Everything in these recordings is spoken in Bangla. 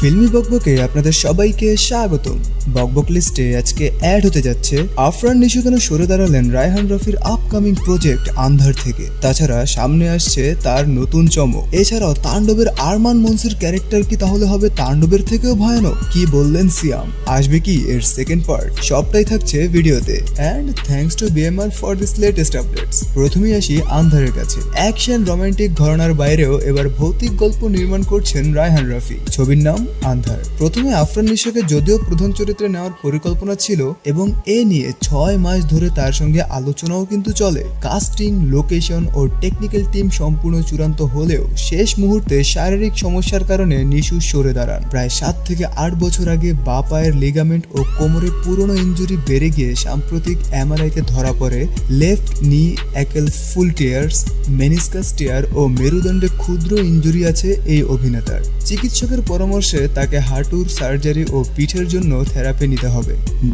ফিল্মি বকবকে আপনাদের সবাইকে স্বাগতম। বকবক লিস্টে আজকে অ্যাড হতে যাচ্ছে আফরান নিশু কেন সরে দাঁড়ালেন রায়হান রাফির আপকামিং প্রজেক্ট আন্ধার থেকে। তাছাড়া সামনে আসছে তার নতুন চমক। এছাড়াও তাণ্ডবের আরমান মনসুর ক্যারেক্টার কি তাহলে হবে তাণ্ডবের থেকেও ভয়ানক? কি বললেন সিয়াম? আসবে কি এর সেকেন্ড পার্ট? সবটাই থাকছে ভিডিওতে। And thanks to BMR for this latest updates. প্রথমেই আসি আন্ধারের কাছে। অ্যাকশন রোমান্টিক ঘরানার বাইরেও এবার ভৌতিক গল্প নির্মাণ করছেন রায়হান রাফি। ছবির নাম আন্ধার। প্রথমে আফরান নিশোকে যদিও প্রধান চরিত্রে নেওয়ার পরিকল্পনা ছিল এবং এ নিয়ে 6 মাস ধরে তার সঙ্গে আলোচনাও কিন্তু চলে। কাস্টিং, লোকেশন ও টেকনিক্যাল টিম সম্পূর্ণ চূড়ান্ত হলেও শেষ মুহূর্তে শারীরিক সমস্যার কারণে নিশু সরে দাঁড়ান। প্রায় 7 থেকে 8 বছর আগে বাঁ পায়ের লিগামেন্ট ও কোমরে পুরনো ইনজুরি বেড়ে গিয়ে সাম্প্রতিক এমআরআইতে ধরা পড়ে লেফট নি অ্যাকেল ফুল টিয়ার্স, মেনিসকাস টিয়ার ও মেরুদণ্ডে ক্ষুদ্র ইনজুরি আছে এই অভিনেতার। চিকিৎসকের পরামর্শে তাকে হাঁটুর সার্জারি ও পিঠের জন্য থেরাপি নিতে হবে।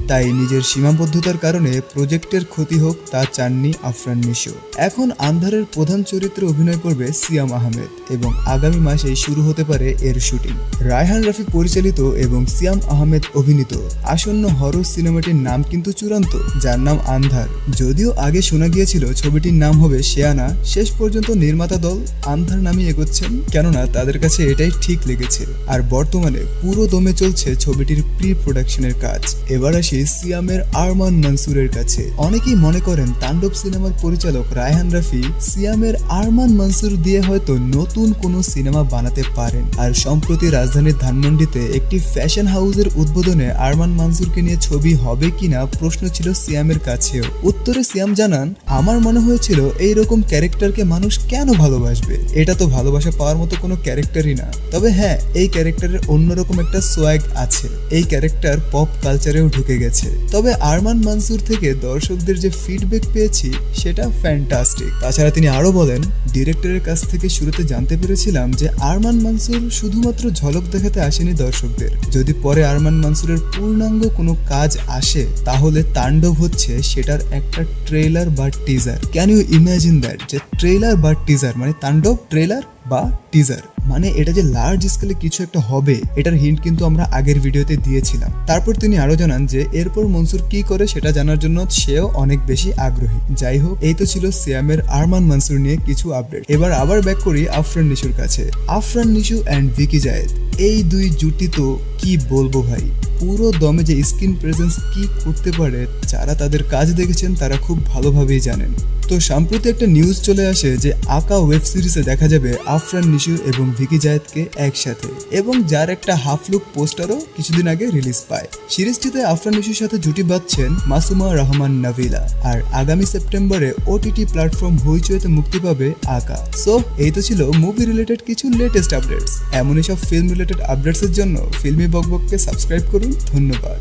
তাই নিজের সীমাবদ্ধতার কারণে প্রজেক্টের ক্ষতি হোক তা চাননি আফরান নিশো। এখন আন্ধারের প্রধান চরিত্রে অভিনয় করবে সিয়াম আহমেদ এবং আগামী মাসেই শুরু হতে পারে এর শুটিং। রায়হান রাফি পরিচালিত এবং সিয়াম আহমেদ অভিনীত আসন্ন হরর সিনেমাটির নাম কিন্তু চূড়ান্ত, যার নাম আন্ধার। যদিও আগে শোনা গিয়েছিল ছবিটির নাম হবে শেয়ানা, শেষ পর্যন্ত নির্মাতা দল আন্ধার নামে এগোচ্ছেন, কেননা তাদের কাছে এটাই ঠিক লেগেছে। আর বর্তমানে পুরো দমে চলছে ছবিটির প্রি প্রোডাকশনের কাজ। এবার আসি সিয়ামের আরমান মনসুরের কাছে। অনেকেই মনে করেন তাণ্ডব সিনেমার পরিচালক রায়হান রাফি সিয়ামের আরমান মনসুর দিয়ে হয়তো নতুন কোনো সিনেমা বানাতে পারেন। আর সম্প্রতি রাজধানীর ধানমন্ডিতে একটি ফ্যাশন হাউসের উদ্বোধনে আরমান মনসুরকে নিয়ে ছবি হবে কিনা প্রশ্ন ছিল সিয়ামের কাছেও। উত্তরে সিয়াম জানান, আমার মনে হয়েছিল এইরকম ক্যারেক্টারকে মানুষ কেন ভালোবাসবে, এটা তো ভালোবাসা পাওয়ার মতো কোনো ক্যারেক্টারই না। তবে হ্যাঁ, এই ক্যারেক্টারের অন্যরকম একটা সোয়াগ আছে, এই ক্যারেক্টার পপ কালচারেও ঢুকে গেছে। তবে আরমান মনসুর থেকে দর্শকদের যে ফিডব্যাক পেয়েছি সেটা ফ্যান্টাস্টিক। তাছাড়া তিনি আরো বলেন, ডিরেক্টরের কাছ থেকে শুরুতে জানতে পেরেছিলাম যে আরমান মনসুর শুধুমাত্র ঝলক দেখাতে আসেনি দর্শকদের। যদি পরে আরমান মনসুরের পূর্ণাঙ্গ কোনো কাজ আসে তাহলে তাণ্ডব হচ্ছে সেটার একটা ট্রেলার বা teaser. Can you imagine that, যে ট্রেলার বা টিজার মানে তাণ্ডব ট্রেলার বা টিজার, মানে এটা যে লার্জ স্কেলে কিছু একটা হবে এটার হিন্ট কিন্তু আমরা আগের ভিডিওতে দিয়েছিলাম। তারপর তিনি আরো জানান যে এরপর মনসুর কি করে সেটা জানার জন্য সেও অনেক বেশি আগ্রহী। যাই হোক, এই তো ছিল সিয়ামের আরমান মনসুর নিয়ে কিছু আপডেট। এবার আবার ব্যাক করি আফরান নিশুর কাছে। আফরান নিশু অ্যান্ড ভিকি জায়েদ, এই দুই জুটি তো কি বলবো ভাই, পুরো দমে যে স্ক্রিন প্রেজেন্স কি করতে পারে যারা তাদের কাজ দেখেছেন তারা খুব ভালোভাবেই জানেন। তো সম্প্রতি একটা নিউজ চলে আসে যে আকা ওয়েব সিরিজে দেখা যাবে আফরান নিশু এবং ভিকি জায়েদকে একসাথে, এবং যার একটা হাফ লুক পোস্টারও কিছুদিন আগে রিলিজ পায়। সিরিজটিতে আফরান নিশুর সাথে জুটি বাঁধছেন মাসুমা রহমান নাবিলা। আর আগামী সেপ্টেম্বরে ওটিটি প্ল্যাটফর্ম হইচইতে মুক্তি পাবে আকা। সো এই তো ছিল মুভি রিলেটেড কিছু লেটেস্ট আপডেটস। এমনই সব ফিল্ম রিলেটেড আপডেটসের জন্য ফিল্মি বকবককে সাবস্ক্রাইব করুন। ধন্যবাদ।